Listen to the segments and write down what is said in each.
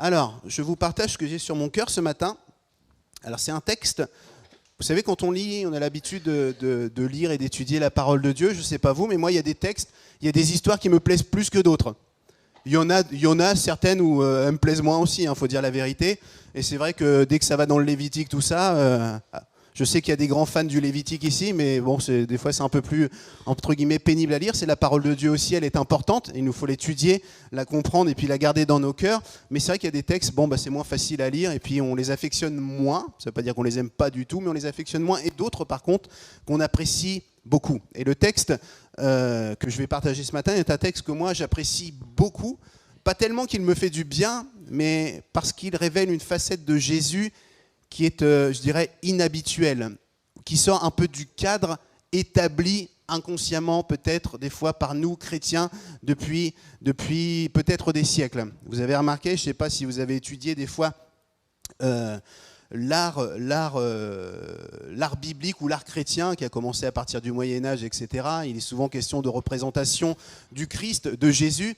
Alors, je vous partage ce que j'ai sur mon cœur ce matin. Alors, c'est un texte. Vous savez, quand on lit, on a l'habitude de lire et d'étudier la parole de Dieu. Je ne sais pas vous, mais moi, il y a des textes, il y a des histoires qui me plaisent plus que d'autres. Il y en a certaines où elles me plaisent moins aussi, faut dire la vérité. Et c'est vrai que dès que ça va dans le Lévitique, tout ça, je sais qu'il y a des grands fans du Lévitique ici, mais bon, des fois c'est un peu plus, entre guillemets, pénible à lire. C'est la parole de Dieu aussi, elle est importante. Il nous faut l'étudier, la comprendre et puis la garder dans nos cœurs. Mais c'est vrai qu'il y a des textes, c'est moins facile à lire et puis on les affectionne moins. Ça ne veut pas dire qu'on les aime pas du tout, mais on les affectionne moins. Et d'autres, par contre, qu'on apprécie beaucoup. Et le texte que je vais partager ce matin est un texte que moi j'apprécie beaucoup. Pas tellement qu'il me fait du bien, mais parce qu'il révèle une facette de Jésus qui est, je dirais, inhabituelle, qui sort un peu du cadre établi inconsciemment, peut-être des fois par nous, chrétiens, depuis peut-être des siècles. Vous avez remarqué, je ne sais pas si vous avez étudié des fois l'art biblique ou l'art chrétien qui a commencé à partir du Moyen-Âge, etc. Il est souvent question de représentation du Christ, de Jésus.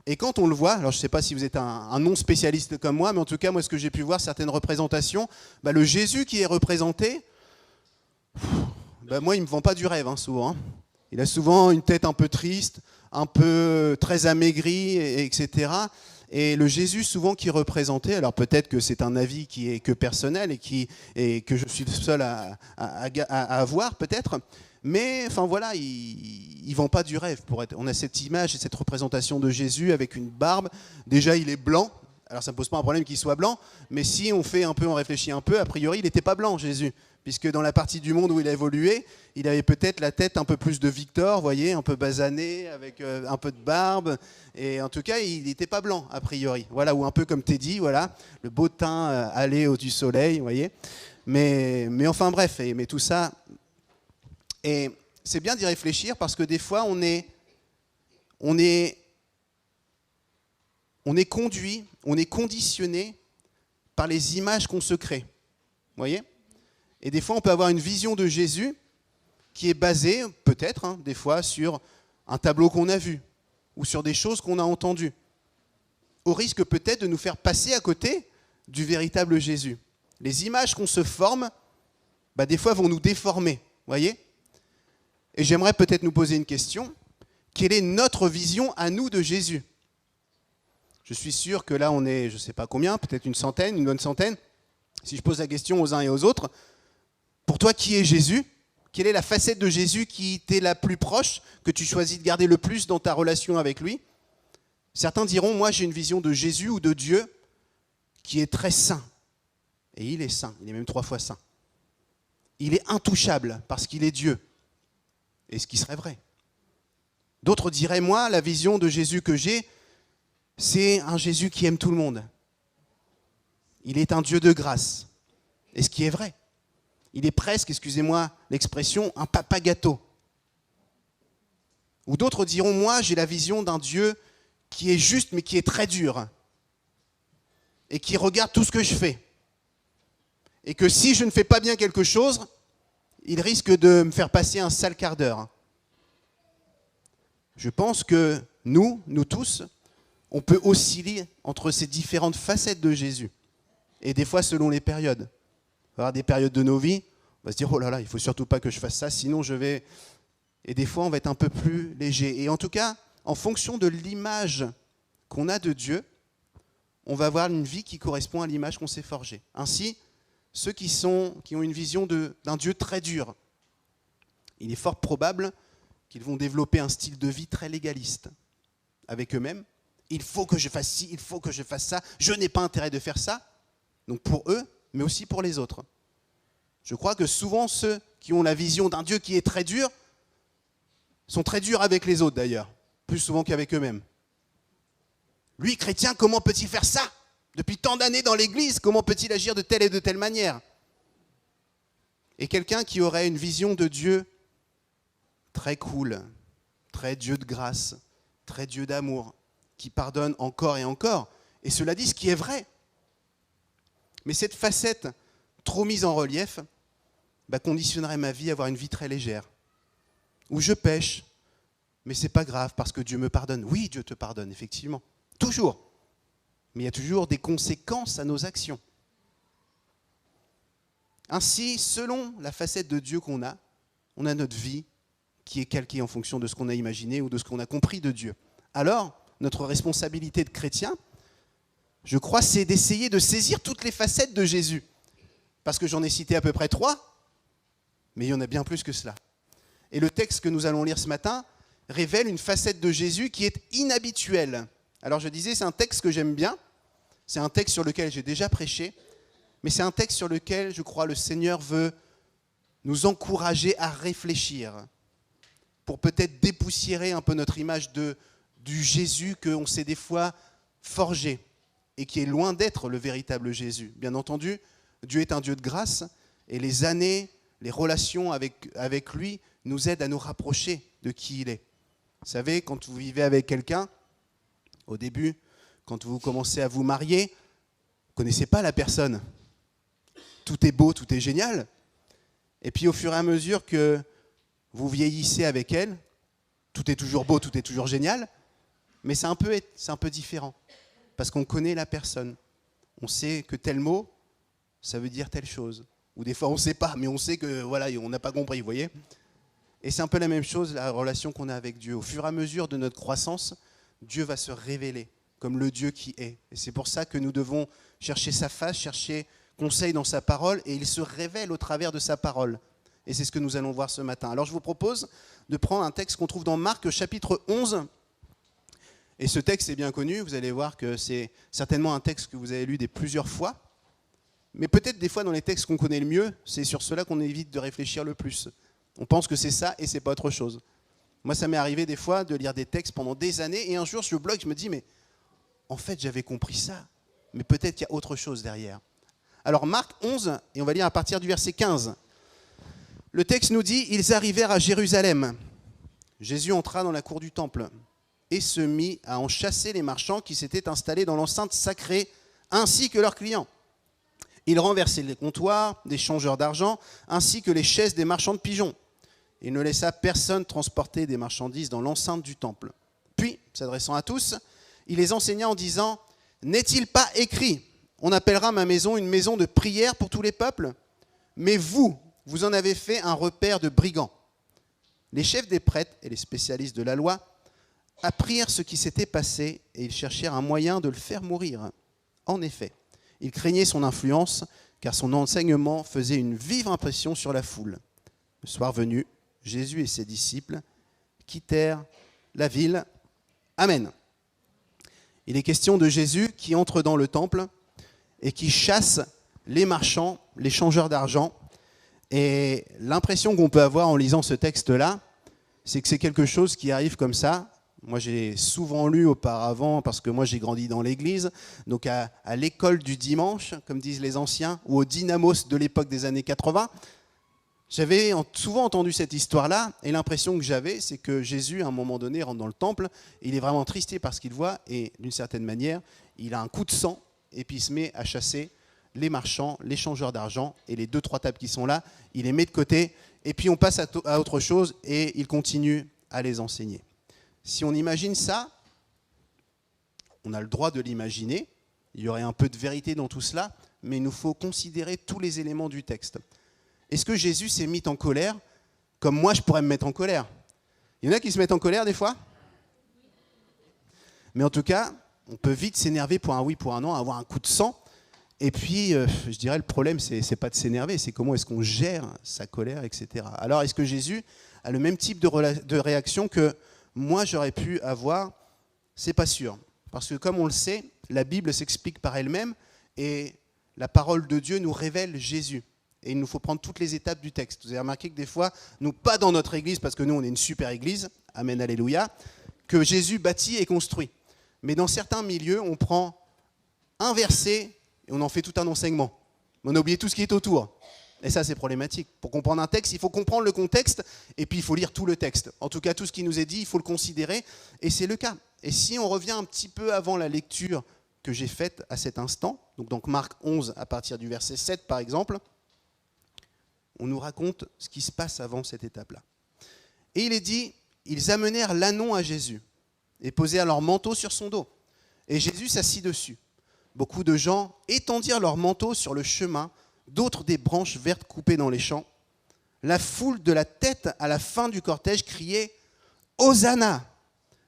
Et quand on le voit, alors je ne sais pas si vous êtes un non-spécialiste comme moi, mais en tout cas, moi, ce que j'ai pu voir, certaines représentations, le Jésus qui est représenté, moi, il ne me vend pas du rêve, souvent. Il a souvent une tête un peu triste, un peu très amaigrie, etc. Et le Jésus souvent qui est représenté, alors peut-être que c'est un avis qui est que personnel et que je suis le seul à avoir, peut-être, mais enfin voilà, il vend pas du rêve. On a cette image et cette représentation de Jésus avec une barbe. Déjà, il est blanc. Alors, ça ne pose pas un problème qu'il soit blanc, mais si on réfléchit un peu, a priori, il n'était pas blanc, Jésus, puisque dans la partie du monde où il a évolué, il avait peut-être la tête un peu plus de Victor, vous voyez, un peu basané, avec un peu de barbe, et en tout cas, il n'était pas blanc, a priori. Voilà, ou un peu comme Teddy, voilà, le beau teint allé au du soleil, vous voyez. Mais enfin bref, mais tout ça... Et c'est bien d'y réfléchir parce que des fois, on est conduit, on est conditionné par les images qu'on se crée. Vous voyez ? Et des fois, on peut avoir une vision de Jésus qui est basée, peut-être, des fois, sur un tableau qu'on a vu ou sur des choses qu'on a entendues, au risque peut-être de nous faire passer à côté du véritable Jésus. Les images qu'on se forme, des fois, vont nous déformer. Vous voyez ? Et j'aimerais peut-être nous poser une question. Quelle est notre vision à nous de Jésus ? Je suis sûr que là, on est, je ne sais pas combien, peut-être une bonne centaine. Si je pose la question aux uns et aux autres, pour toi, qui est Jésus ? Quelle est la facette de Jésus qui t'est la plus proche, que tu choisis de garder le plus dans ta relation avec lui ? Certains diront, moi, j'ai une vision de Jésus ou de Dieu qui est très saint. Et il est saint, il est même 3 fois saint. Il est intouchable parce qu'il est Dieu. Et ce qui serait vrai. D'autres diraient, moi, la vision de Jésus que j'ai, c'est un Jésus qui aime tout le monde. Il est un Dieu de grâce. Et ce qui est vrai. Il est presque, excusez-moi l'expression, un papa gâteau. Ou d'autres diront, moi, j'ai la vision d'un Dieu qui est juste, mais qui est très dur. Et qui regarde tout ce que je fais. Et que si je ne fais pas bien quelque chose, il risque de me faire passer un sale quart d'heure. Je pense que nous tous, on peut osciller entre ces différentes facettes de Jésus. Et des fois, selon les périodes. On va avoir des périodes de nos vies, on va se dire, oh là là, il ne faut surtout pas que je fasse ça, sinon je vais... Et des fois, on va être un peu plus léger. Et en tout cas, en fonction de l'image qu'on a de Dieu, on va avoir une vie qui correspond à l'image qu'on s'est forgée. Ainsi, ceux qui ont une vision d'un Dieu très dur, il est fort probable qu'ils vont développer un style de vie très légaliste avec eux-mêmes. Il faut que je fasse ci, il faut que je fasse ça, je n'ai pas intérêt de faire ça. Donc pour eux, mais aussi pour les autres. Je crois que souvent ceux qui ont la vision d'un Dieu qui est très dur sont très durs avec les autres d'ailleurs, plus souvent qu'avec eux-mêmes. Lui, chrétien, comment peut-il faire ça ? Depuis tant d'années dans l'église, comment peut-il agir de telle et de telle manière ? Et quelqu'un qui aurait une vision de Dieu très cool, très Dieu de grâce, très Dieu d'amour, qui pardonne encore et encore, et cela dit ce qui est vrai. Mais cette facette trop mise en relief conditionnerait ma vie à avoir une vie très légère, où je pêche, mais c'est pas grave parce que Dieu me pardonne. Oui, Dieu te pardonne, effectivement, toujours. mais il y a toujours des conséquences à nos actions. Ainsi, selon la facette de Dieu qu'on a, on a notre vie qui est calquée en fonction de ce qu'on a imaginé ou de ce qu'on a compris de Dieu. Alors, notre responsabilité de chrétien, je crois, c'est d'essayer de saisir toutes les facettes de Jésus. Parce que j'en ai cité à peu près 3, mais il y en a bien plus que cela. Et le texte que nous allons lire ce matin révèle une facette de Jésus qui est inhabituelle. Alors je disais, c'est un texte que j'aime bien, c'est un texte sur lequel j'ai déjà prêché, mais c'est un texte sur lequel, je crois, le Seigneur veut nous encourager à réfléchir pour peut-être dépoussiérer un peu notre image du Jésus qu'on s'est des fois forgé et qui est loin d'être le véritable Jésus. Bien entendu, Dieu est un Dieu de grâce et les années, les relations avec lui nous aident à nous rapprocher de qui il est. Vous savez, quand vous vivez avec quelqu'un, au début, quand vous commencez à vous marier, vous ne connaissez pas la personne. Tout est beau, tout est génial. Et puis au fur et à mesure que vous vieillissez avec elle, tout est toujours beau, tout est toujours génial, mais c'est un peu différent. Parce qu'on connaît la personne. On sait que tel mot, ça veut dire telle chose. Ou des fois on ne sait pas, mais on sait que voilà, on n'a pas compris, vous voyez. Et c'est un peu la même chose, la relation qu'on a avec Dieu. Au fur et à mesure de notre croissance, Dieu va se révéler comme le Dieu qui est. Et c'est pour ça que nous devons chercher sa face, chercher conseil dans sa parole, et il se révèle au travers de sa parole. Et c'est ce que nous allons voir ce matin. Alors je vous propose de prendre un texte qu'on trouve dans Marc, chapitre 11. Et ce texte est bien connu, vous allez voir que c'est certainement un texte que vous avez lu plusieurs fois. Mais peut-être des fois dans les textes qu'on connaît le mieux, c'est sur cela qu'on évite de réfléchir le plus. On pense que c'est ça et c'est pas autre chose. Moi, ça m'est arrivé des fois de lire des textes pendant des années et un jour, je bloque, je me dis, mais en fait, j'avais compris ça. Mais peut-être qu'il y a autre chose derrière. Alors, Marc 11, et on va lire à partir du verset 15. Le texte nous dit, ils arrivèrent à Jérusalem. Jésus entra dans la cour du temple et se mit à en chasser les marchands qui s'étaient installés dans l'enceinte sacrée, ainsi que leurs clients. Il renversait les comptoirs des changeurs d'argent, ainsi que les chaises des marchands de pigeons. Il ne laissa personne transporter des marchandises dans l'enceinte du temple. Puis, s'adressant à tous, il les enseigna en disant, « N'est-il pas écrit, on appellera ma maison une maison de prière pour tous les peuples ? Mais vous en avez fait un repère de brigands. » Les chefs des prêtres et les spécialistes de la loi apprirent ce qui s'était passé et ils cherchèrent un moyen de le faire mourir. En effet, ils craignaient son influence, car son enseignement faisait une vive impression sur la foule. Le soir venu, Jésus et ses disciples quittèrent la ville. Amen. Il est question de Jésus qui entre dans le temple et qui chasse les marchands, les changeurs d'argent. Et l'impression qu'on peut avoir en lisant ce texte-là, c'est que c'est quelque chose qui arrive comme ça. Moi, j'ai souvent lu auparavant, parce que moi, j'ai grandi dans l'église, donc à l'école du dimanche, comme disent les anciens, ou au dynamos de l'époque des années 80. J'avais souvent entendu cette histoire-là, et l'impression que j'avais, c'est que Jésus, à un moment donné, rentre dans le temple, il est vraiment tristé par ce qu'il voit, et d'une certaine manière, il a un coup de sang, et puis il se met à chasser les marchands, les changeurs d'argent, et les 2-3 tables qui sont là, il les met de côté, et puis on passe à autre chose, et il continue à les enseigner. Si on imagine ça, on a le droit de l'imaginer, il y aurait un peu de vérité dans tout cela, mais il nous faut considérer tous les éléments du texte. Est-ce que Jésus s'est mis en colère comme moi je pourrais me mettre en colère? Il y en a qui se mettent en colère des fois? Mais en tout cas, on peut vite s'énerver pour un oui, pour un non, avoir un coup de sang. Et puis, je dirais, le problème, c'est pas de s'énerver, c'est comment est-ce qu'on gère sa colère, etc. Alors, est-ce que Jésus a le même type de réaction que moi j'aurais pu avoir? C'est pas sûr. Parce que comme on le sait, la Bible s'explique par elle-même et la parole de Dieu nous révèle Jésus. Et il nous faut prendre toutes les étapes du texte. Vous avez remarqué que des fois, nous, pas dans notre église, parce que nous, on est une super église, amen, alléluia, que Jésus bâtit et construit. Mais dans certains milieux, on prend un verset et on en fait tout un enseignement. On a oublié tout ce qui est autour. Et ça, c'est problématique. Pour comprendre un texte, il faut comprendre le contexte et puis il faut lire tout le texte. En tout cas, tout ce qui nous est dit, il faut le considérer et c'est le cas. Et si on revient un petit peu avant la lecture que j'ai faite à cet instant, donc Marc 11 à partir du verset 7 par exemple, on nous raconte ce qui se passe avant cette étape-là. Et il est dit, ils amenèrent l'ânon à Jésus et posèrent leur manteau sur son dos. Et Jésus s'assit dessus. beaucoup de gens étendirent leurs manteaux sur le chemin, d'autres des branches vertes coupées dans les champs. La foule de la tête à la fin du cortège criait « Hosanna !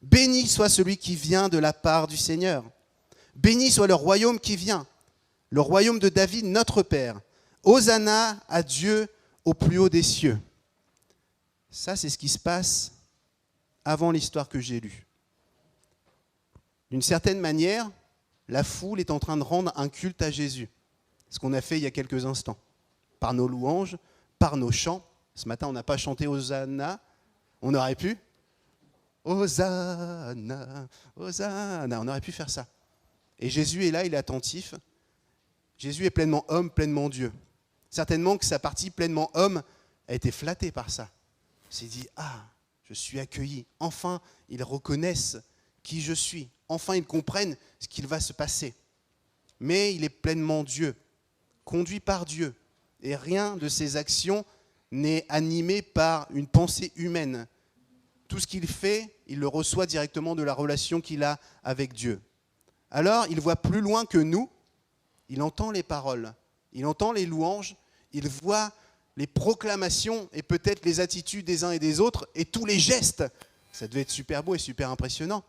Béni soit celui qui vient de la part du Seigneur. Béni soit le royaume qui vient, le royaume de David, notre Père. Hosanna à Dieu au plus haut des cieux. » Ça, c'est ce qui se passe avant l'histoire que j'ai lue. D'une certaine manière, la foule est en train de rendre un culte à Jésus. Ce qu'on a fait il y a quelques instants. Par nos louanges, par nos chants. Ce matin, on n'a pas chanté Hosanna. On aurait pu. Hosanna, Hosanna. On aurait pu faire ça. Et Jésus est là, il est attentif. Jésus est pleinement homme, pleinement Dieu. Certainement que sa partie pleinement homme a été flattée par ça. Il s'est dit, je suis accueilli. Enfin, ils reconnaissent qui je suis. Enfin, ils comprennent ce qu'il va se passer. Mais il est pleinement Dieu, conduit par Dieu. Et rien de ses actions n'est animé par une pensée humaine. Tout ce qu'il fait, il le reçoit directement de la relation qu'il a avec Dieu. Alors, il voit plus loin que nous. Il entend les paroles, il entend les louanges, il voit les proclamations et peut-être les attitudes des uns et des autres et tous les gestes. Ça devait être super beau et super impressionnant.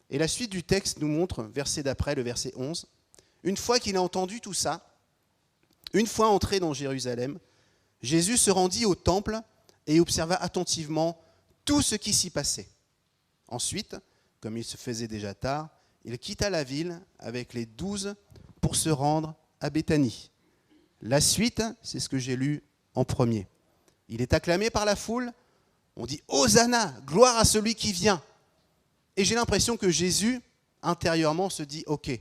Et la suite du texte nous montre, verset d'après, le verset 11, une fois qu'il a entendu tout ça, une fois entré dans Jérusalem, Jésus se rendit au temple et observa attentivement tout ce qui s'y passait. Ensuite, comme il se faisait déjà tard, il quitta la ville avec les 12 pour se rendre à Béthanie. La suite, c'est ce que j'ai lu en premier. Il est acclamé par la foule, on dit « Hosanna, gloire à celui qui vient ». Et j'ai l'impression que Jésus, intérieurement, se dit « Ok,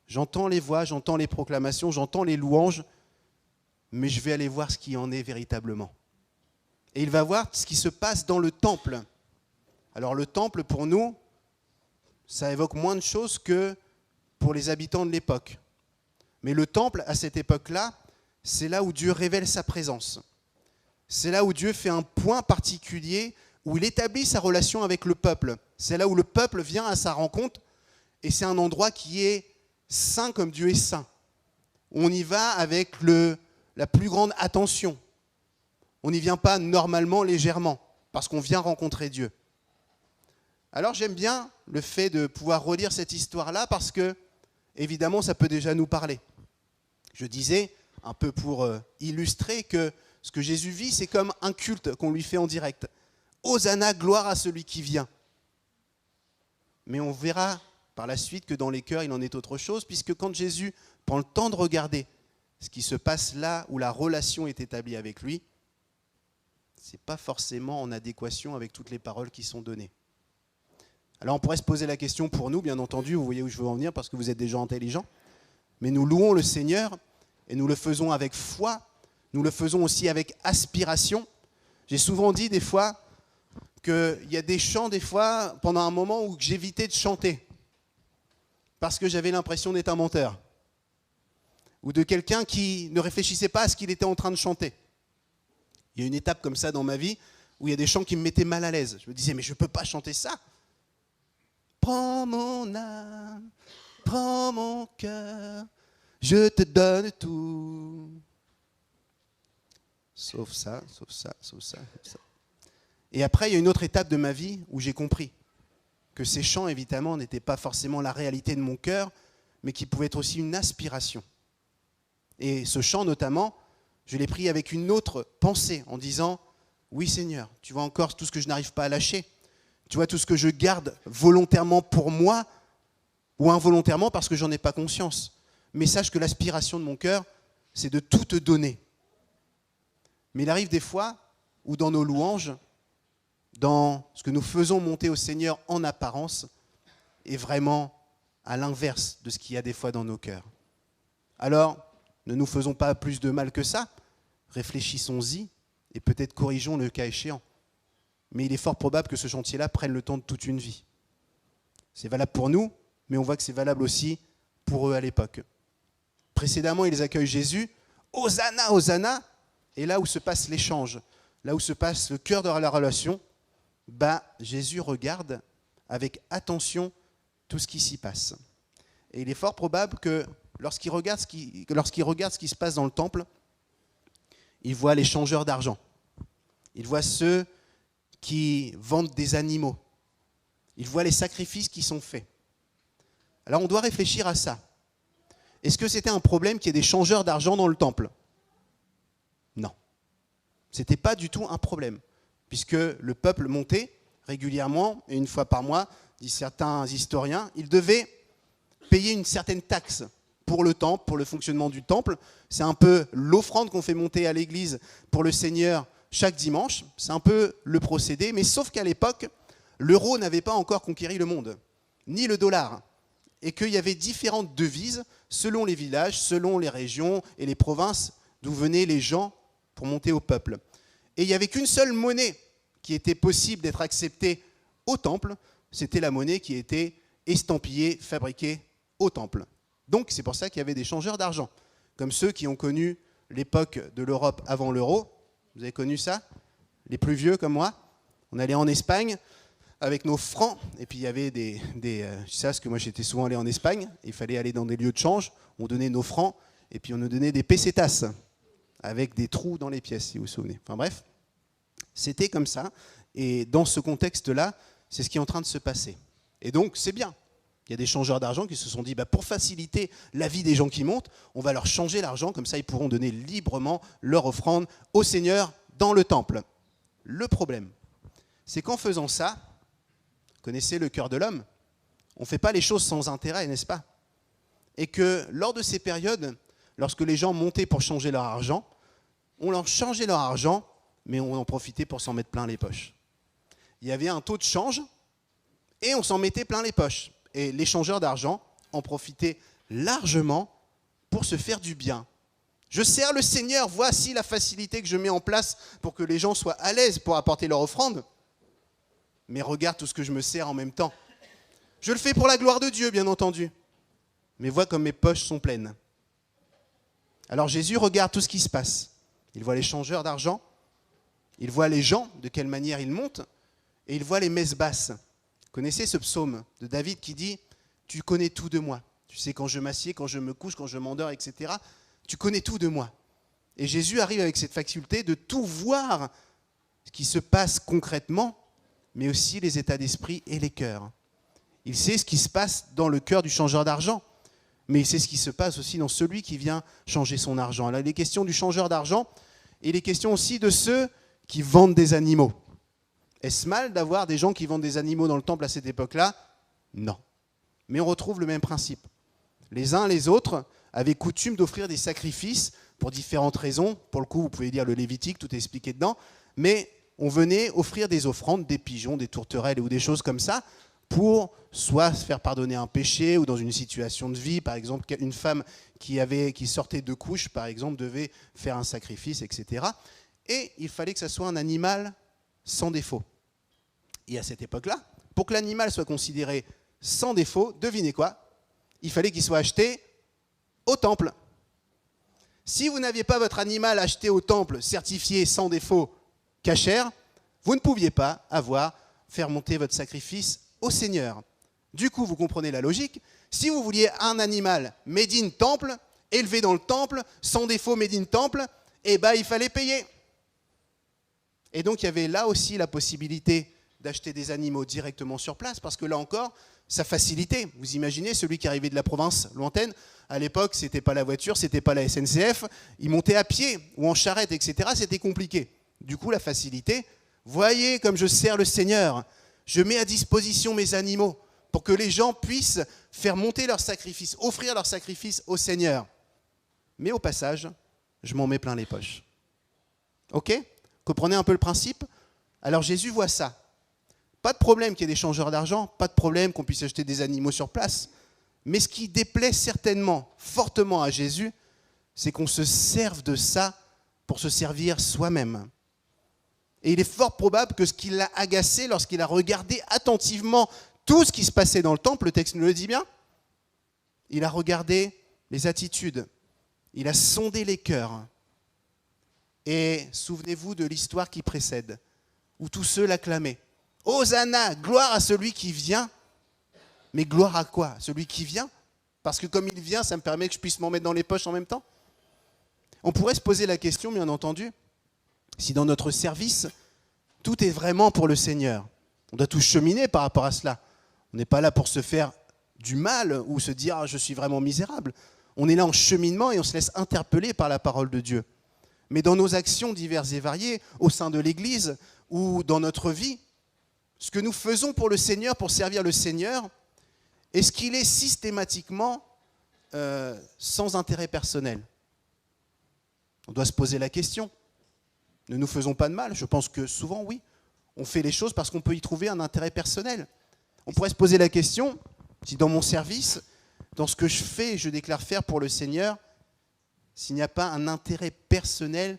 j'entends les voix, j'entends les proclamations, j'entends les louanges, mais je vais aller voir ce qui en est véritablement. » Et il va voir ce qui se passe dans le temple. Alors le temple, pour nous, ça évoque moins de choses que pour les habitants de l'époque. Mais le temple, à cette époque-là, c'est là où Dieu révèle sa présence. C'est là où Dieu fait un point particulier, où il établit sa relation avec le peuple. C'est là où le peuple vient à sa rencontre, et c'est un endroit qui est saint comme Dieu est saint. On y va avec la plus grande attention. On n'y vient pas normalement, légèrement, parce qu'on vient rencontrer Dieu. Alors j'aime bien le fait de pouvoir relire cette histoire-là, parce que, évidemment, ça peut déjà nous parler. Je disais, un peu pour illustrer, que ce que Jésus vit, c'est comme un culte qu'on lui fait en direct. Hosanna, gloire à celui qui vient. Mais on verra par la suite que dans les cœurs, il en est autre chose, puisque quand Jésus prend le temps de regarder ce qui se passe là où la relation est établie avec lui, ce n'est pas forcément en adéquation avec toutes les paroles qui sont données. Alors on pourrait se poser la question pour nous, bien entendu, vous voyez où je veux en venir, parce que vous êtes des gens intelligents, mais nous louons le Seigneur, et nous le faisons avec foi, nous le faisons aussi avec aspiration. J'ai souvent dit des fois qu'il y a des chants, des fois, pendant un moment où j'évitais de chanter, parce que j'avais l'impression d'être un menteur, ou de quelqu'un qui ne réfléchissait pas à ce qu'il était en train de chanter. Il y a une étape comme ça dans ma vie, où il y a des chants qui me mettaient mal à l'aise. Je me disais, mais je ne peux pas chanter ça. Prends mon âme, prends mon cœur, je te donne tout. Sauf ça, sauf ça, sauf ça, sauf ça. Et après, il y a une autre étape de ma vie où j'ai compris que ces chants, évidemment, n'étaient pas forcément la réalité de mon cœur, mais qui pouvaient être aussi une aspiration. Et ce chant, notamment, je l'ai pris avec une autre pensée, en disant, oui Seigneur, tu vois encore tout ce que je n'arrive pas à lâcher. Tu vois tout ce que je garde volontairement pour moi, ou involontairement parce que j'en ai pas conscience. Mais sache que l'aspiration de mon cœur, c'est de tout te donner. Mais il arrive des fois où dans nos louanges, dans ce que nous faisons monter au Seigneur en apparence, est vraiment à l'inverse de ce qu'il y a des fois dans nos cœurs. Alors, ne nous faisons pas plus de mal que ça, réfléchissons-y et peut-être corrigeons le cas échéant. Mais il est fort probable que ce chantier-là prenne le temps de toute une vie. C'est valable pour nous, mais on voit que c'est valable aussi pour eux à l'époque. Précédemment, ils accueillent Jésus, Hosanna, Hosanna, et là où se passe l'échange, là où se passe le cœur de la relation, Jésus regarde avec attention tout ce qui s'y passe. Et il est fort probable que lorsqu'il regarde ce qui se passe dans le temple, il voit les changeurs d'argent. Il voit ceux qui vendent des animaux. Il voit les sacrifices qui sont faits. Alors on doit réfléchir à ça. Est-ce que c'était un problème qu'il y ait des changeurs d'argent dans le temple? Non. Ce n'était pas du tout un problème, puisque le peuple montait régulièrement, et une fois par mois, disent certains historiens, il devait payer une certaine taxe pour le temple, pour le fonctionnement du temple. C'est un peu l'offrande qu'on fait monter à l'église pour le Seigneur chaque dimanche. C'est un peu le procédé, mais sauf qu'à l'époque, l'euro n'avait pas encore conquéri le monde, ni le dollar, et qu'il y avait différentes devises selon les villages, selon les régions et les provinces d'où venaient les gens pour monter au peuple. Et il n'y avait qu'une seule monnaie qui était possible d'être acceptée au temple, c'était la monnaie qui était estampillée, fabriquée au temple. Donc c'est pour ça qu'il y avait des changeurs d'argent, comme ceux qui ont connu l'époque de l'Europe avant l'euro. Vous avez connu ça? Les plus vieux comme moi, on allait en Espagne avec nos francs, et puis il y avait je sais parce que moi j'étais souvent allé en Espagne, il fallait aller dans des lieux de change, on donnait nos francs, et puis on nous donnait des pesetas, avec des trous dans les pièces, si vous vous souvenez. Enfin bref, c'était comme ça, et dans ce contexte-là, c'est ce qui est en train de se passer. Et donc c'est bien. Il y a des changeurs d'argent qui se sont dit, pour faciliter la vie des gens qui montent, on va leur changer l'argent, comme ça ils pourront donner librement leur offrande au Seigneur dans le temple. Le problème, c'est qu'en faisant ça, vous connaissez le cœur de l'homme, on ne fait pas les choses sans intérêt, n'est-ce pas? Et que lors de ces périodes, lorsque les gens montaient pour changer leur argent, on leur changeait leur argent, mais on en profitait pour s'en mettre plein les poches. Il y avait un taux de change, et on s'en mettait plein les poches. Et les changeurs d'argent en profitaient largement pour se faire du bien. Je sers le Seigneur, voici la facilité que je mets en place pour que les gens soient à l'aise pour apporter leur offrande. Mais regarde tout ce que je me sers en même temps. Je le fais pour la gloire de Dieu, bien entendu. Mais vois comme mes poches sont pleines. Alors Jésus regarde tout ce qui se passe. Il voit les changeurs d'argent, il voit les gens, de quelle manière ils montent, et il voit les messes basses. Vous connaissez ce psaume de David qui dit « Tu connais tout de moi. Tu sais quand je m'assieds, quand je me couche, quand je m'endors, etc. Tu connais tout de moi. » Et Jésus arrive avec cette faculté de tout voir ce qui se passe concrètement, mais aussi les états d'esprit et les cœurs. Il sait ce qui se passe dans le cœur du changeur d'argent, mais il sait ce qui se passe aussi dans celui qui vient changer son argent. Alors, il est question du changeur d'argent, et il est question aussi de ceux qui vendent des animaux. Est-ce mal d'avoir des gens qui vendent des animaux dans le temple à cette époque-là? Non. Mais on retrouve le même principe. Les uns les autres avaient coutume d'offrir des sacrifices pour différentes raisons. Pour le coup, vous pouvez lire le Lévitique, tout est expliqué dedans. Mais on venait offrir des offrandes, des pigeons, des tourterelles ou des choses comme ça, pour soit se faire pardonner un péché ou dans une situation de vie. Par exemple, une femme qui sortait de couche, par exemple, devait faire un sacrifice, etc. Et il fallait que ça soit un animal sans défaut. Et à cette époque-là, pour que l'animal soit considéré sans défaut, devinez quoi? Il fallait qu'il soit acheté au temple. Si vous n'aviez pas votre animal acheté au temple, certifié sans défaut, cachère, vous ne pouviez pas faire monter votre sacrifice au Seigneur. Du coup, vous comprenez la logique. Si vous vouliez un animal made in temple, élevé dans le temple, sans défaut made in temple, il fallait payer. Et donc, il y avait là aussi la possibilité d'acheter des animaux directement sur place, parce que là encore, ça facilitait. Vous imaginez celui qui arrivait de la province lointaine, à l'époque, ce n'était pas la voiture, ce n'était pas la SNCF, il montait à pied ou en charrette, etc. C'était compliqué. Du coup, la facilité, voyez comme je sers le Seigneur, je mets à disposition mes animaux pour que les gens puissent faire monter leurs sacrifices, offrir leurs sacrifices au Seigneur. Mais au passage, je m'en mets plein les poches. Ok ? Comprenez un peu le principe? Alors Jésus voit ça. Pas de problème qu'il y ait des changeurs d'argent, pas de problème qu'on puisse acheter des animaux sur place. Mais ce qui déplaît certainement fortement à Jésus, c'est qu'on se serve de ça pour se servir soi-même. Et il est fort probable que ce qui l'a agacé lorsqu'il a regardé attentivement tout ce qui se passait dans le temple, le texte nous le dit bien, il a regardé les attitudes, il a sondé les cœurs. Et souvenez-vous de l'histoire qui précède, où tous ceux l'acclamaient. Hosanna, gloire à celui qui vient. Mais gloire à quoi? Celui qui vient? Parce que comme il vient, ça me permet que je puisse m'en mettre dans les poches en même temps. On pourrait se poser la question, bien entendu, si dans notre service, tout est vraiment pour le Seigneur. On doit tous cheminer par rapport à cela. On n'est pas là pour se faire du mal ou se dire « je suis vraiment misérable ». On est là en cheminement et on se laisse interpeller par la parole de Dieu. Mais dans nos actions diverses et variées, au sein de l'Église ou dans notre vie, ce que nous faisons pour le Seigneur, pour servir le Seigneur, est-ce qu'il est systématiquement sans intérêt personnel ? On doit se poser la question. Ne nous faisons pas de mal. Je pense que souvent, oui. On fait les choses parce qu'on peut y trouver un intérêt personnel. On pourrait se poser la question, si dans mon service, dans ce que je fais et je déclare faire pour le Seigneur, s'il n'y a pas un intérêt personnel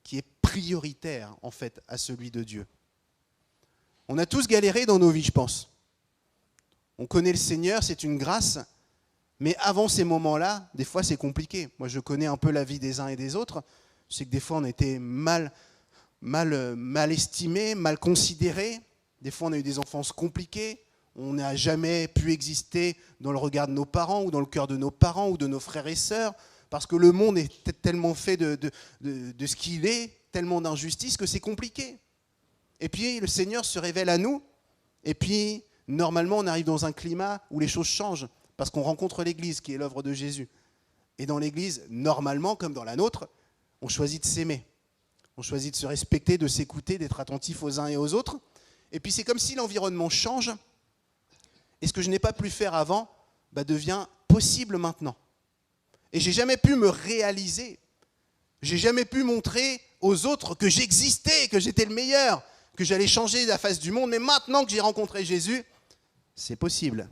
qui est prioritaire, en fait, à celui de Dieu. On a tous galéré dans nos vies, je pense. On connaît le Seigneur, c'est une grâce, mais avant ces moments-là, des fois, c'est compliqué. Moi, je connais un peu la vie des uns et des autres. Je sais que des fois, on était mal estimés, mal considérés. Des fois, on a eu des enfances compliquées. On n'a jamais pu exister dans le regard de nos parents ou dans le cœur de nos parents ou de nos frères et sœurs, parce que le monde est tellement fait de ce qu'il est, tellement d'injustice que c'est compliqué. Et puis, le Seigneur se révèle à nous, et puis, normalement, on arrive dans un climat où les choses changent, parce qu'on rencontre l'Église, qui est l'œuvre de Jésus. Et dans l'Église, normalement, comme dans la nôtre, on choisit de s'aimer. On choisit de se respecter, de s'écouter, d'être attentif aux uns et aux autres. Et puis, c'est comme si l'environnement change, et ce que je n'ai pas pu faire avant devient possible maintenant. Et j'ai jamais pu me réaliser, j'ai jamais pu montrer aux autres que j'existais, que j'étais le meilleur, que j'allais changer la face du monde. Mais maintenant que j'ai rencontré Jésus, c'est possible.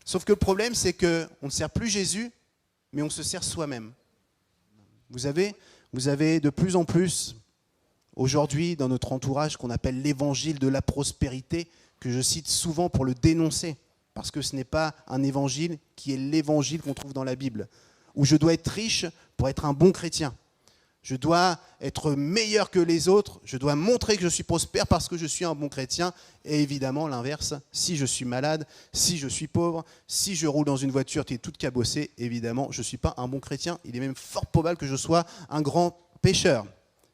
Sauf que le problème, c'est qu'on ne sert plus Jésus, mais on se sert soi-même. Vous avez de plus en plus, aujourd'hui, dans notre entourage, qu'on appelle l'évangile de la prospérité, que je cite souvent pour le dénoncer, parce que ce n'est pas un évangile qui est l'évangile qu'on trouve dans la Bible, où je dois être riche pour être un bon chrétien. Je dois être meilleur que les autres, je dois montrer que je suis prospère parce que je suis un bon chrétien. Et évidemment, l'inverse, si je suis malade, si je suis pauvre, si je roule dans une voiture qui est toute cabossée, évidemment, je ne suis pas un bon chrétien. Il est même fort probable que je sois un grand pécheur.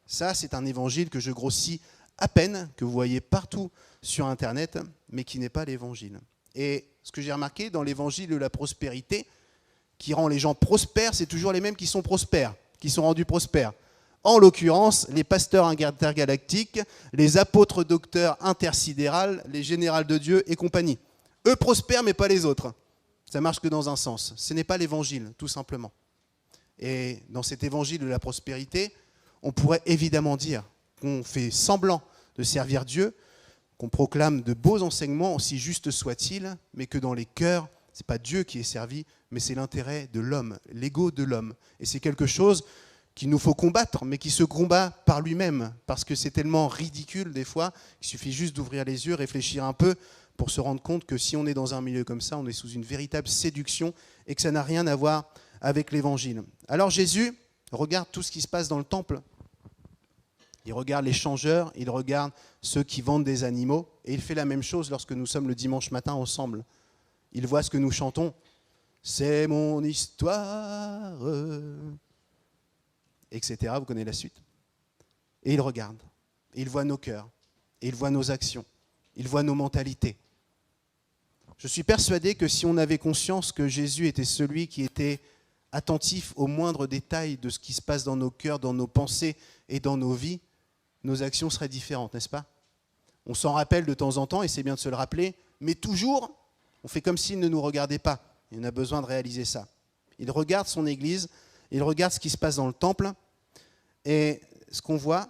Ça, c'est un évangile que je grossis à peine, que vous voyez partout sur Internet, mais qui n'est pas l'évangile. Et ce que j'ai remarqué dans l'évangile de la prospérité, qui rend les gens prospères, c'est toujours les mêmes qui sont prospères, qui sont rendus prospères. En l'occurrence, les pasteurs intergalactiques, les apôtres docteurs intersidérales, les générales de Dieu et compagnie. Eux prospèrent, mais pas les autres. Ça marche que dans un sens. Ce n'est pas l'évangile, tout simplement. Et dans cet évangile de la prospérité, on pourrait évidemment dire qu'on fait semblant de servir Dieu, qu'on proclame de beaux enseignements, aussi justes soient-ils, mais que dans les cœurs, ce n'est pas Dieu qui est servi, mais c'est l'intérêt de l'homme, l'ego de l'homme. Et c'est quelque chose qu'il nous faut combattre, mais qui se combat par lui-même, parce que c'est tellement ridicule des fois, il suffit juste d'ouvrir les yeux, réfléchir un peu, pour se rendre compte que si on est dans un milieu comme ça, on est sous une véritable séduction, et que ça n'a rien à voir avec l'évangile. Alors Jésus regarde tout ce qui se passe dans le temple. Il regarde les changeurs, il regarde ceux qui vendent des animaux, et il fait la même chose lorsque nous sommes le dimanche matin ensemble. Il voit ce que nous chantons. C'est mon histoire, etc. Vous connaissez la suite. Et il regarde, et il voit nos cœurs, et il voit nos actions, il voit nos mentalités. Je suis persuadé que si on avait conscience que Jésus était celui qui était attentif aux moindres détails de ce qui se passe dans nos cœurs, dans nos pensées et dans nos vies, nos actions seraient différentes, n'est-ce pas ? On s'en rappelle de temps en temps, et c'est bien de se le rappeler, mais toujours, on fait comme s'il ne nous regardait pas. Et on a besoin de réaliser ça. Il regarde son église, il regarde ce qui se passe dans le temple, et ce qu'on voit,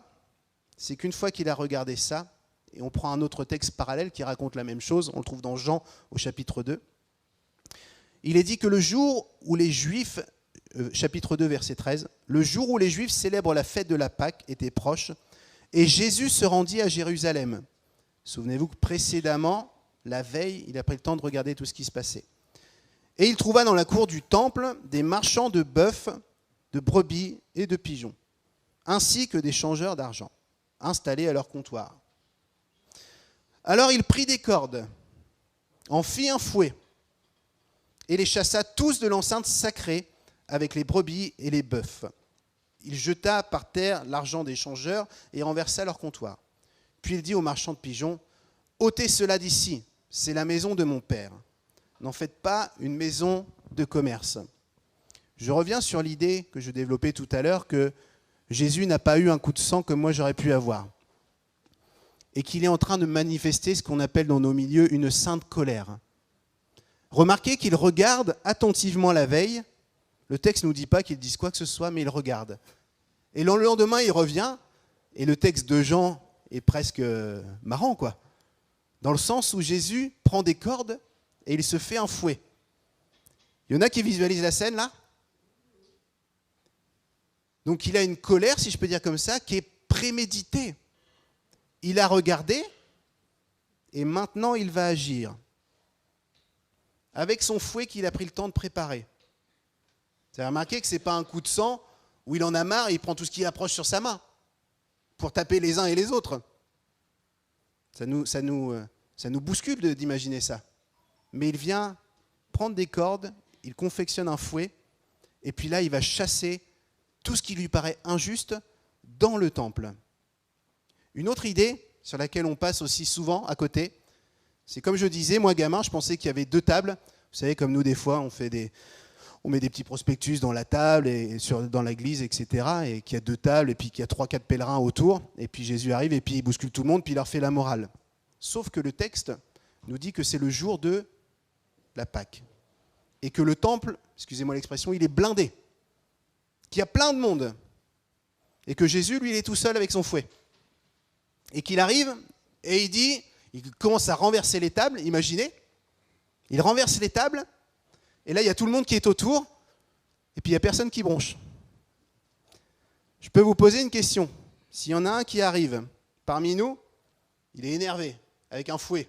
c'est qu'une fois qu'il a regardé ça, et on prend un autre texte parallèle qui raconte la même chose, on le trouve dans Jean au chapitre 2, il est dit que le jour où les Juifs, chapitre 2, verset 13, le jour où les Juifs célèbrent la fête de la Pâque était proche, et Jésus se rendit à Jérusalem. Souvenez-vous que précédemment, la veille, il a pris le temps de regarder tout ce qui se passait. Et il trouva dans la cour du temple des marchands de bœufs, de brebis et de pigeons, ainsi que des changeurs d'argent, installés à leur comptoir. Alors il prit des cordes, en fit un fouet, et les chassa tous de l'enceinte sacrée avec les brebis et les bœufs. Il jeta par terre l'argent des changeurs et renversa leur comptoir. Puis il dit aux marchands de pigeons, « ôtez cela d'ici, c'est la maison de mon père. N'en faites pas une maison de commerce. » Je reviens sur l'idée que je développais tout à l'heure, que Jésus n'a pas eu un coup de sang comme moi j'aurais pu avoir. Et qu'il est en train de manifester ce qu'on appelle dans nos milieux une sainte colère. Remarquez qu'il regarde attentivement la veille. Le texte ne nous dit pas qu'il dise quoi que ce soit, mais il regarde. Et le lendemain, il revient, et le texte de Jean est presque marrant, quoi. Dans le sens où Jésus prend des cordes et il se fait un fouet. Il y en a qui visualisent la scène, là ? Donc il a une colère, si je peux dire comme ça, qui est préméditée. Il a regardé, et maintenant il va agir. Avec son fouet qu'il a pris le temps de préparer. Vous avez remarqué que ce n'est pas un coup de sang où il en a marre et il prend tout ce qu'il approche sur sa main pour taper les uns et les autres. Ça nous bouscule d'imaginer ça. Mais il vient prendre des cordes, il confectionne un fouet, et puis là, il va chasser tout ce qui lui paraît injuste dans le temple. Une autre idée sur laquelle on passe aussi souvent à côté, c'est comme je disais, moi gamin, je pensais qu'il y avait 2 tables. Vous savez, comme nous, des fois, on met des petits prospectus dans la table, et dans l'église, etc. Et qu'il y a 2 tables, et puis qu'il y a 3-4 pèlerins autour. Et puis Jésus arrive, et puis il bouscule tout le monde, puis il leur fait la morale. Sauf que le texte nous dit que c'est le jour de la Pâque. Et que le temple, excusez-moi l'expression, il est blindé. Qu'il y a plein de monde. Et que Jésus, lui, il est tout seul avec son fouet. Et qu'il arrive, et il commence à renverser les tables, imaginez. Il renverse les tables, et là, il y a tout le monde qui est autour, et puis il n'y a personne qui bronche. Je peux vous poser une question. S'il y en a un qui arrive parmi nous, il est énervé, avec un fouet,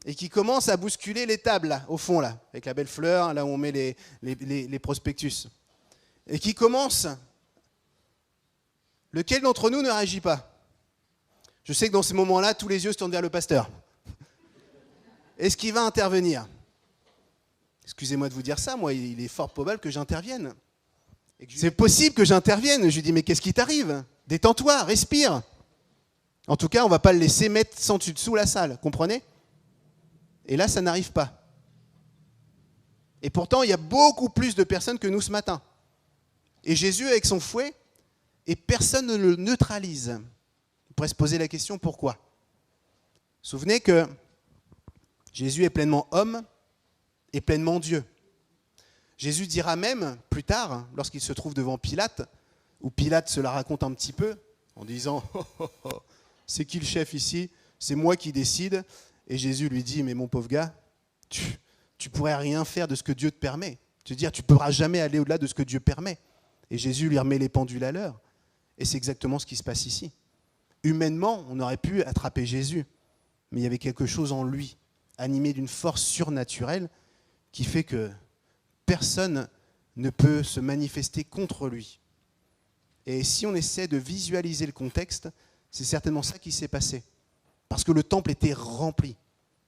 et qui commence à bousculer les tables, là, au fond, là, avec la belle fleur, là où on met les prospectus, et qui commence... Lequel d'entre nous ne réagit pas ? Je sais que dans ces moments-là, tous les yeux se tournent vers le pasteur. Est-ce qu'il va intervenir ? Excusez-moi de vous dire ça, moi, il est fort probable que j'intervienne. C'est possible que j'intervienne. Je lui dis, mais qu'est-ce qui t'arrive ? Détends-toi, respire. En tout cas, on ne va pas le laisser mettre sans dessus dessous la salle, comprenez ? Et là, ça n'arrive pas. Et pourtant, il y a beaucoup plus de personnes que nous ce matin. Et Jésus, avec son fouet, et personne ne le neutralise. On pourrait se poser la question, pourquoi ? Souvenez que Jésus est pleinement homme et pleinement Dieu. Jésus dira même, plus tard, lorsqu'il se trouve devant Pilate, où Pilate se la raconte un petit peu, en disant « C'est qui le chef ici ? C'est moi qui décide. » Et Jésus lui dit « Mais mon pauvre gars, tu pourrais rien faire de ce que Dieu te permet. Tu veux dire, tu ne pourras jamais aller au-delà de ce que Dieu permet. » Et Jésus lui remet les pendules à l'heure. Et c'est exactement ce qui se passe ici. Humainement, on aurait pu attraper Jésus, mais il y avait quelque chose en lui, animé d'une force surnaturelle, qui fait que personne ne peut se manifester contre lui. Et si on essaie de visualiser le contexte, c'est certainement ça qui s'est passé. Parce que le temple était rempli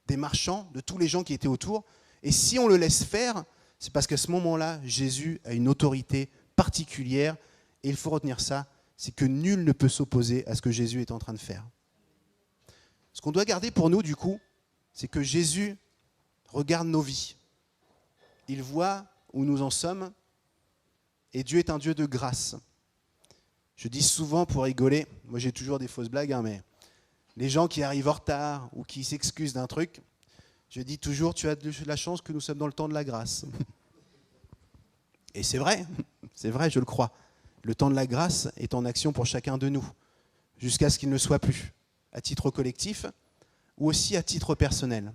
des marchands, de tous les gens qui étaient autour. Et si on le laisse faire, c'est parce qu'à ce moment-là, Jésus a une autorité particulière. Et il faut retenir ça, c'est que nul ne peut s'opposer à ce que Jésus est en train de faire. Ce qu'on doit garder pour nous, du coup, c'est que Jésus regarde nos vies. Il voit où nous en sommes, et Dieu est un Dieu de grâce. Je dis souvent pour rigoler, moi j'ai toujours des fausses blagues, mais les gens qui arrivent en retard ou qui s'excusent d'un truc, je dis toujours, tu as de la chance que nous sommes dans le temps de la grâce. Et c'est vrai, je le crois. Le temps de la grâce est en action pour chacun de nous, jusqu'à ce qu'il ne soit plus, à titre collectif ou aussi à titre personnel.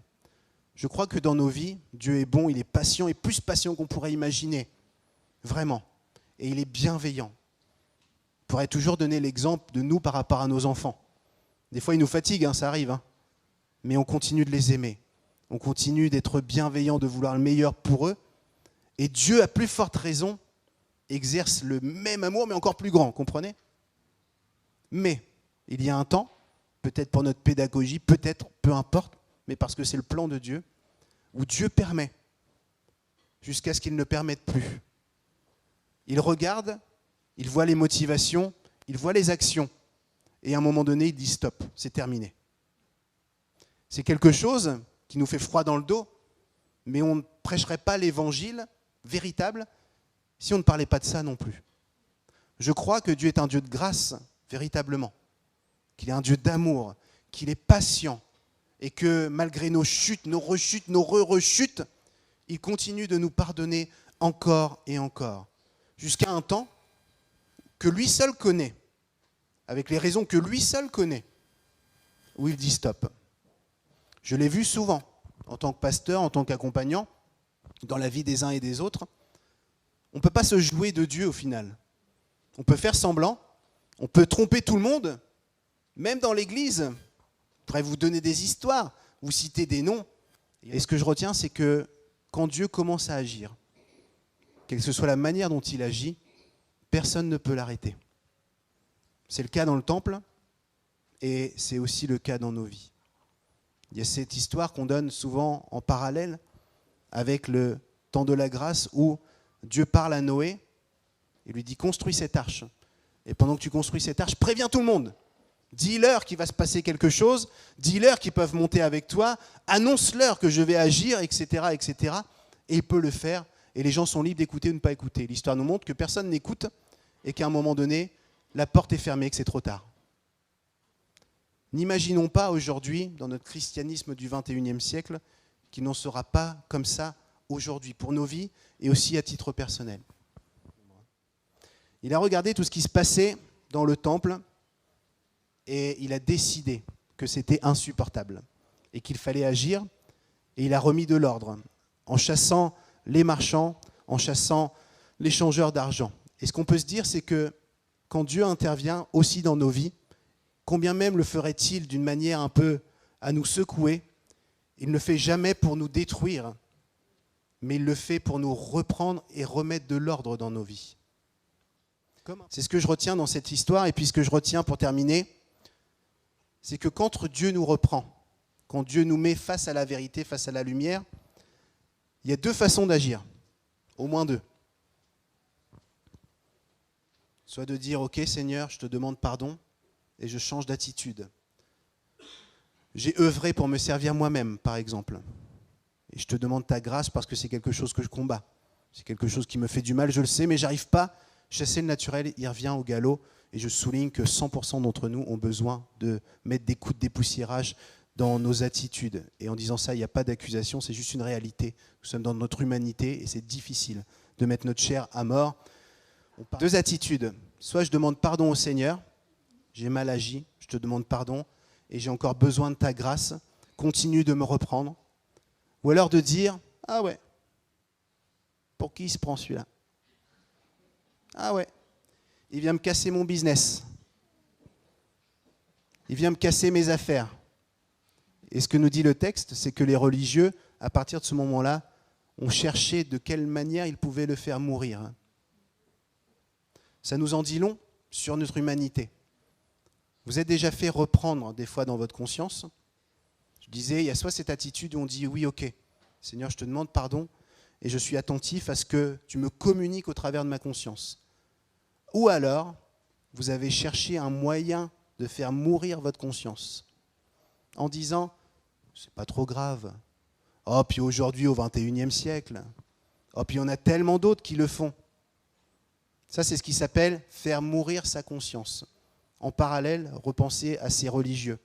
Je crois que dans nos vies, Dieu est bon, il est patient, et plus patient qu'on pourrait imaginer, vraiment. Et il est bienveillant. On pourrait toujours donner l'exemple de nous par rapport à nos enfants. Des fois, ils nous fatiguent, ça arrive, mais on continue de les aimer. On continue d'être bienveillant, de vouloir le meilleur pour eux. Et Dieu, à plus forte raison, exerce le même amour, mais encore plus grand, comprenez ? Mais il y a un temps, peut-être pour notre pédagogie, peut-être, peu importe, mais parce que c'est le plan de Dieu, où Dieu permet jusqu'à ce qu'il ne permette plus. Il regarde, il voit les motivations, il voit les actions. Et à un moment donné, il dit stop, c'est terminé. C'est quelque chose qui nous fait froid dans le dos, mais on ne prêcherait pas l'évangile véritable si on ne parlait pas de ça non plus. Je crois que Dieu est un Dieu de grâce, véritablement, qu'il est un Dieu d'amour, qu'il est patient, et que malgré nos chutes, nos rechutes, nos re-rechutes, il continue de nous pardonner encore et encore, jusqu'à un temps que lui seul connaît, avec les raisons que lui seul connaît, où il dit stop. Je l'ai vu souvent, en tant que pasteur, en tant qu'accompagnant, dans la vie des uns et des autres. On ne peut pas se jouer de Dieu au final. On peut faire semblant, on peut tromper tout le monde, même dans l'église. Je pourrais vous donner des histoires, vous citer des noms. Et ce que je retiens, c'est que quand Dieu commence à agir, quelle que soit la manière dont il agit, personne ne peut l'arrêter. C'est le cas dans le temple et c'est aussi le cas dans nos vies. Il y a cette histoire qu'on donne souvent en parallèle avec le temps de la grâce où Dieu parle à Noé et lui dit « construis cette arche ». Et pendant que tu construis cette arche, préviens tout le monde. Dis-leur qu'il va se passer quelque chose, dis-leur qu'ils peuvent monter avec toi, annonce-leur que je vais agir, etc., etc. Et il peut le faire et les gens sont libres d'écouter ou de ne pas écouter. L'histoire nous montre que personne n'écoute et qu'à un moment donné, la porte est fermée, que c'est trop tard. N'imaginons pas aujourd'hui, dans notre christianisme du XXIe siècle, qu'il n'en sera pas comme ça aujourd'hui, pour nos vies et aussi à titre personnel. Il a regardé tout ce qui se passait dans le temple et il a décidé que c'était insupportable et qu'il fallait agir et il a remis de l'ordre en chassant les marchands, en chassant les changeurs d'argent. Et ce qu'on peut se dire, c'est que quand Dieu intervient aussi dans nos vies, combien même le ferait-il d'une manière un peu à nous secouer, il ne le fait jamais pour nous détruire, mais il le fait pour nous reprendre et remettre de l'ordre dans nos vies. C'est ce que je retiens dans cette histoire, et puis ce que je retiens pour terminer, c'est que quand Dieu nous reprend, quand Dieu nous met face à la vérité, face à la lumière, il y a deux façons d'agir, au moins deux. Soit de dire « Ok Seigneur, je te demande pardon et je change d'attitude. J'ai œuvré pour me servir moi-même, par exemple. Et je te demande ta grâce parce que c'est quelque chose que je combats. C'est quelque chose qui me fait du mal, je le sais, mais j'arrive pas. Chasser le naturel, il revient au galop. Et je souligne que 100% d'entre nous ont besoin de mettre des coups de dépoussiérage dans nos attitudes. Et en disant ça, il n'y a pas d'accusation, c'est juste une réalité. Nous sommes dans notre humanité et c'est difficile de mettre notre chair à mort. Deux attitudes. Soit je demande pardon au Seigneur, j'ai mal agi, je te demande pardon et j'ai encore besoin de ta grâce, continue de me reprendre. Ou alors de dire, ah ouais, pour qui il se prend celui-là? Ah ouais, il vient me casser mon business. Il vient me casser mes affaires. Et ce que nous dit le texte, c'est que les religieux, à partir de ce moment-là, ont cherché de quelle manière ils pouvaient le faire mourir. Ça nous en dit long sur notre humanité. Vous êtes déjà fait reprendre des fois dans votre conscience. Je disais, il y a soit cette attitude où on dit oui, ok, Seigneur, je te demande pardon et je suis attentif à ce que tu me communiques au travers de ma conscience. Ou alors, vous avez cherché un moyen de faire mourir votre conscience en disant, c'est pas trop grave. Oh, puis aujourd'hui, au XXIe siècle, oh, puis il y en a tellement d'autres qui le font. Ça, c'est ce qui s'appelle faire mourir sa conscience. En parallèle, repenser à ces religieux.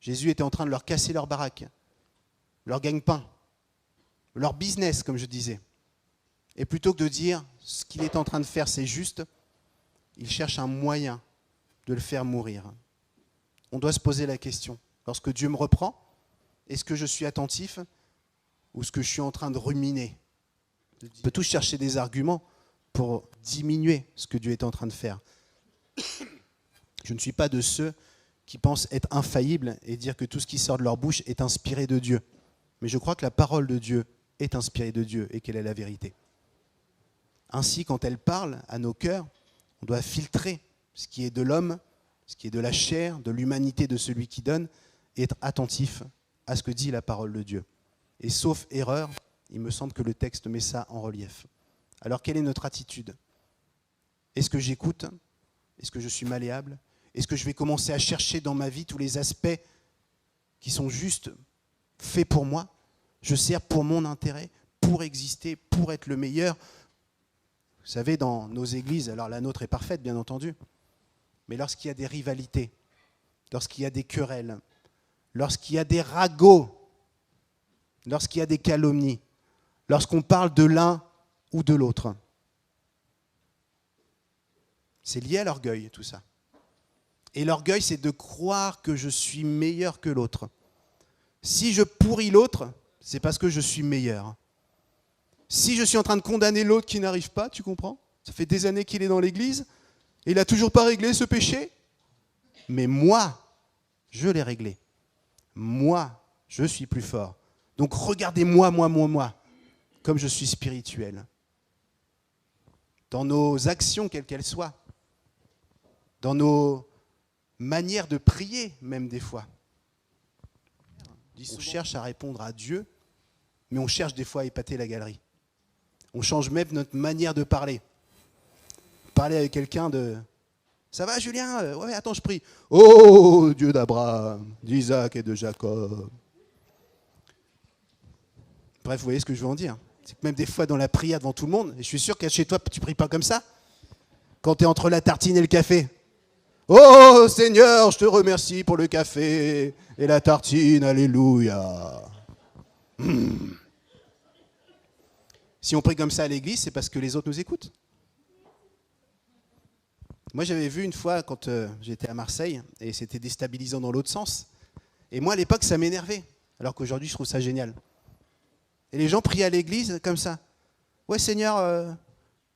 Jésus était en train de leur casser leur baraque, leur gagne-pain, leur business, comme je disais. Et plutôt que de dire ce qu'il est en train de faire, c'est juste, il cherche un moyen de le faire mourir. On doit se poser la question. Lorsque Dieu me reprend, est-ce que je suis attentif ou est-ce que je suis en train de ruminer? On peut tous chercher des arguments pour diminuer ce que Dieu est en train de faire. Je ne suis pas de ceux qui pensent être infaillibles et dire que tout ce qui sort de leur bouche est inspiré de Dieu. Mais je crois que la parole de Dieu est inspirée de Dieu et qu'elle est la vérité. Ainsi, quand elle parle à nos cœurs, on doit filtrer ce qui est de l'homme, ce qui est de la chair, de l'humanité de celui qui donne, et être attentif à ce que dit la parole de Dieu. Et sauf erreur, Il me semble que le texte met ça en relief. Alors quelle est notre attitude? Est-ce que j'écoute? Est-ce que je suis malléable? Est-ce que je vais commencer à chercher dans ma vie tous les aspects qui sont juste faits pour moi? Je sers pour mon intérêt, pour exister, pour être le meilleur. Vous savez, dans nos églises, alors la nôtre est parfaite, bien entendu, mais lorsqu'il y a des rivalités, lorsqu'il y a des querelles, lorsqu'il y a des ragots, lorsqu'il y a des calomnies, lorsqu'on parle de l'un ou de l'autre, c'est lié à l'orgueil, tout ça. Et l'orgueil, c'est de croire que je suis meilleur que l'autre. Si je pourris l'autre, c'est parce que je suis meilleur. Si je suis en train de condamner l'autre qui n'arrive pas, tu comprends? Ça fait des années qu'il est dans l'église, et il n'a toujours pas réglé ce péché. Mais moi, je l'ai réglé. Moi, je suis plus fort. Donc regardez-moi, moi, comme je suis spirituel. Dans nos actions, quelles qu'elles soient, dans nos manières de prier, même des fois. On cherche à répondre à Dieu, mais on cherche des fois à épater la galerie. On change même notre manière de parler. Parler avec quelqu'un de... Ça va, Julien? Ouais, attends, je prie. Oh, Dieu d'Abraham, d'Isaac et de Jacob. Bref, vous voyez ce que je veux en dire. C'est que même des fois dans la prière devant tout le monde, et je suis sûr que chez toi, tu ne pries pas comme ça. Quand tu es entre la tartine et le café. Oh, Seigneur, je te remercie pour le café et la tartine, alléluia. Si on prie comme ça à l'église, c'est parce que les autres nous écoutent. Moi, j'avais vu une fois, quand j'étais à Marseille, et c'était déstabilisant dans l'autre sens. Et moi, à l'époque, ça m'énervait, alors qu'aujourd'hui, je trouve ça génial. Et les gens priaient à l'église comme ça. Ouais, Seigneur,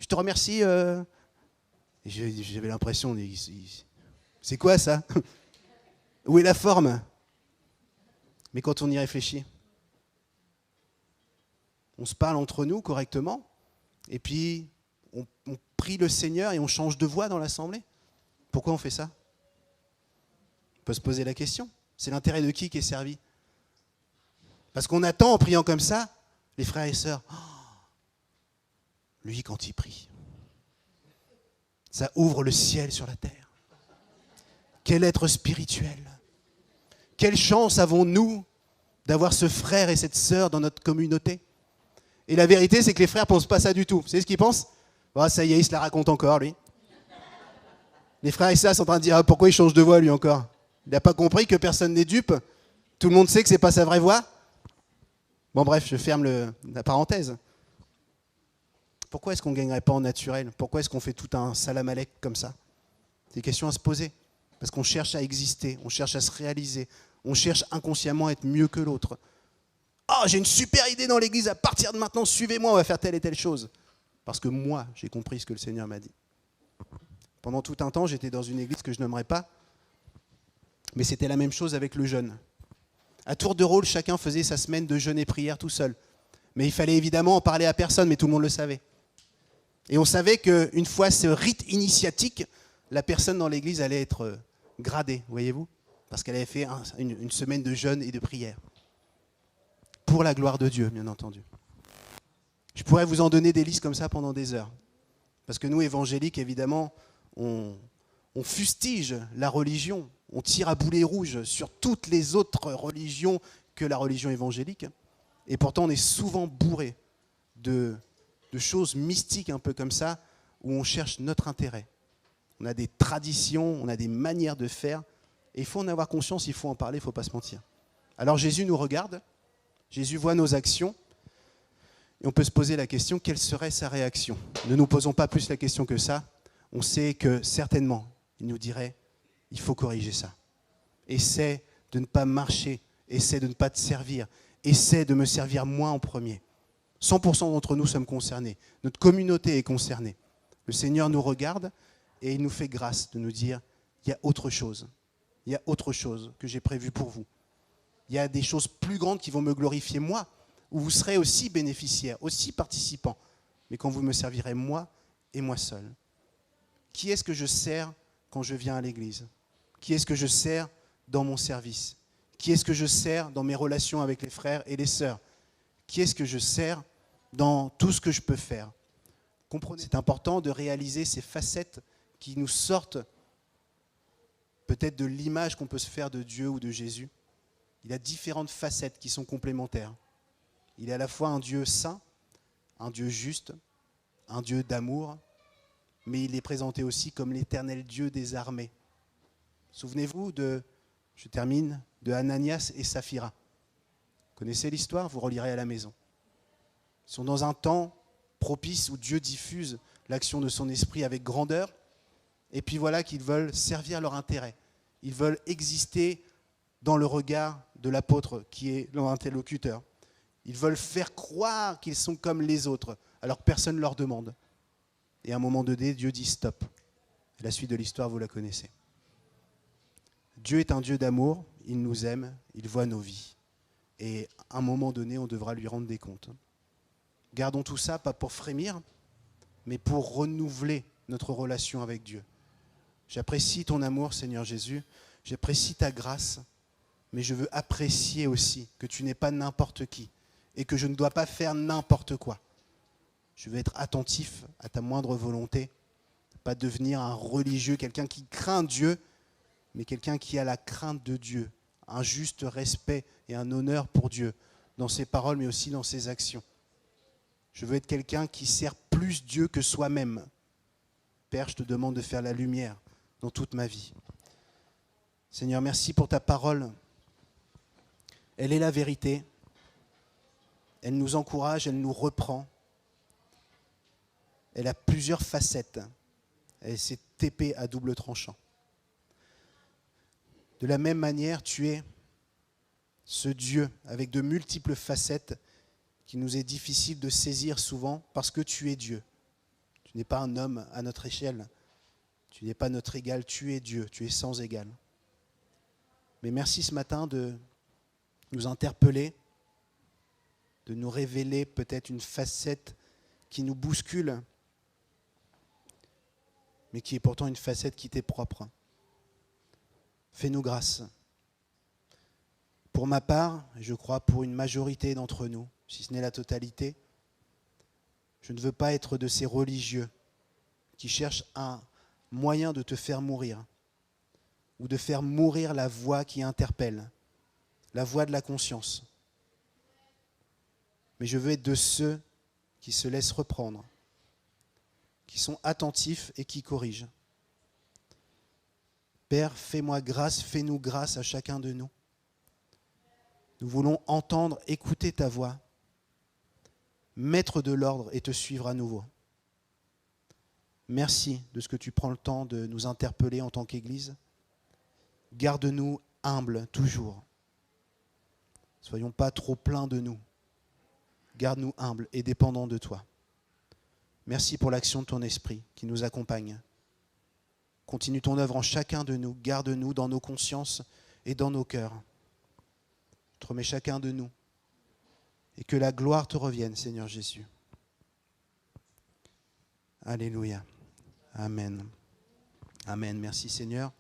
je te remercie. Et j'avais l'impression, c'est quoi ça? Où est la forme? Mais quand on y réfléchit, on se parle entre nous correctement, et puis on prie le Seigneur et on change de voix dans l'assemblée. Pourquoi on fait ça? On peut se poser la question. C'est l'intérêt de qui est servi? Parce qu'on attend en priant comme ça, les frères et sœurs, oh, lui quand il prie, ça ouvre le ciel sur la terre. Quel être spirituel! Quelle chance avons-nous d'avoir ce frère et cette sœur dans notre communauté? Et la vérité, c'est que les frères ne pensent pas ça du tout. Vous savez ce qu'ils pensent? Oh, ça y est, il se la raconte encore, lui. Les frères et sœurs sont en train de dire ah, pourquoi il change de voix, lui, encore? Il n'a pas compris que personne n'est dupe. Tout le monde sait que ce n'est pas sa vraie voix. Bon, bref, je ferme la parenthèse. Pourquoi est-ce qu'on ne gagnerait pas en naturel? Pourquoi est-ce qu'on fait tout un salamalek comme ça? C'est des questions à se poser. Parce qu'on cherche à exister, on cherche à se réaliser, on cherche inconsciemment à être mieux que l'autre. Oh, j'ai une super idée dans l'église, à partir de maintenant, suivez-moi, on va faire telle et telle chose. Parce que moi, j'ai compris ce que le Seigneur m'a dit. Pendant tout un temps, j'étais dans une église que je n'aimerais pas, mais c'était la même chose avec le jeûne. À tour de rôle, chacun faisait sa semaine de jeûne et prière tout seul. Mais il fallait évidemment en parler à personne, mais tout le monde le savait. Et on savait qu'une fois ce rite initiatique, la personne dans l'église allait être gradée, voyez-vous, parce qu'elle avait fait une semaine de jeûne et de prière. Pour la gloire de Dieu, bien entendu. Je pourrais vous en donner des listes comme ça pendant des heures. Parce que nous, évangéliques, évidemment, on fustige la religion, on tire à boulet rouge sur toutes les autres religions que la religion évangélique. Et pourtant, on est souvent bourré de choses mystiques un peu comme ça, où on cherche notre intérêt. On a des traditions, on a des manières de faire, et il faut en avoir conscience, il faut en parler, il ne faut pas se mentir. Alors Jésus nous regarde, Jésus voit nos actions, et on peut se poser la question, quelle serait sa réaction? Ne nous posons pas plus la question que ça, on sait que certainement, il nous dirait, il faut corriger ça. Essaie de ne pas marcher, essaie de ne pas te servir, essaie de me servir moi en premier. 100% d'entre nous sommes concernés, notre communauté est concernée. Le Seigneur nous regarde, et il nous fait grâce de nous dire, il y a autre chose. Il y a autre chose que j'ai prévu pour vous. Il y a des choses plus grandes qui vont me glorifier moi, où vous serez aussi bénéficiaire, aussi participant. Mais quand vous me servirez moi et moi seul. Qui est-ce que je sers quand je viens à l'église? Qui est-ce que je sers dans mon service? Qui est-ce que je sers dans mes relations avec les frères et les sœurs? Qui est-ce que je sers dans tout ce que je peux faire? Comprenez, c'est important de réaliser ces facettes qui nous sortent peut-être de l'image qu'on peut se faire de Dieu ou de Jésus. Il a différentes facettes qui sont complémentaires. Il est à la fois un Dieu saint, un Dieu juste, un Dieu d'amour, mais il est présenté aussi comme l'éternel Dieu des armées. Souvenez-vous je termine, de Ananias et Saphira. Vous connaissez l'histoire, vous relirez à la maison. Ils sont dans un temps propice où Dieu diffuse l'action de son esprit avec grandeur, et puis voilà qu'ils veulent servir leur intérêt. Ils veulent exister dans le regard de l'apôtre qui est leur interlocuteur. Ils veulent faire croire qu'ils sont comme les autres, alors que personne ne leur demande. Et à un moment donné, Dieu dit stop. Et la suite de l'histoire, vous la connaissez. Dieu est un Dieu d'amour, il nous aime, il voit nos vies. Et à un moment donné, on devra lui rendre des comptes. Gardons tout ça, pas pour frémir, mais pour renouveler notre relation avec Dieu. J'apprécie ton amour, Seigneur Jésus, j'apprécie ta grâce, mais je veux apprécier aussi que tu n'es pas n'importe qui et que je ne dois pas faire n'importe quoi. Je veux être attentif à ta moindre volonté, pas devenir un religieux, quelqu'un qui craint Dieu, mais quelqu'un qui a la crainte de Dieu, un juste respect et un honneur pour Dieu, dans ses paroles, mais aussi dans ses actions. Je veux être quelqu'un qui sert plus Dieu que soi-même. Père, je te demande de faire la lumière dans toute ma vie. Seigneur, merci pour ta parole. Elle est la vérité. Elle nous encourage, elle nous reprend. Elle a plusieurs facettes. Elle est cette épée à double tranchant. De la même manière, tu es ce Dieu avec de multiples facettes qui nous est difficile de saisir souvent parce que tu es Dieu. Tu n'es pas un homme à notre échelle. Tu n'es pas notre égal, tu es Dieu, tu es sans égal. Mais merci ce matin de nous interpeller, de nous révéler peut-être une facette qui nous bouscule, mais qui est pourtant une facette qui t'est propre. Fais-nous grâce. Pour ma part, et je crois pour une majorité d'entre nous, si ce n'est la totalité, je ne veux pas être de ces religieux qui cherchent un moyen de te faire mourir ou de faire mourir la voix qui interpelle, la voix de la conscience. Mais je veux être de ceux qui se laissent reprendre, qui sont attentifs et qui corrigent. Père, fais-moi grâce, fais-nous grâce à chacun de nous. Nous voulons entendre, écouter ta voix, mettre de l'ordre et te suivre à nouveau. Merci de ce que tu prends le temps de nous interpeller en tant qu'Église. Garde-nous humbles toujours. Soyons pas trop pleins de nous. Garde-nous humbles et dépendants de toi. Merci pour l'action de ton esprit qui nous accompagne. Continue ton œuvre en chacun de nous. Garde-nous dans nos consciences et dans nos cœurs. Je te remets chacun de nous. Et que la gloire te revienne, Seigneur Jésus. Alléluia. Amen. Amen. Merci Seigneur.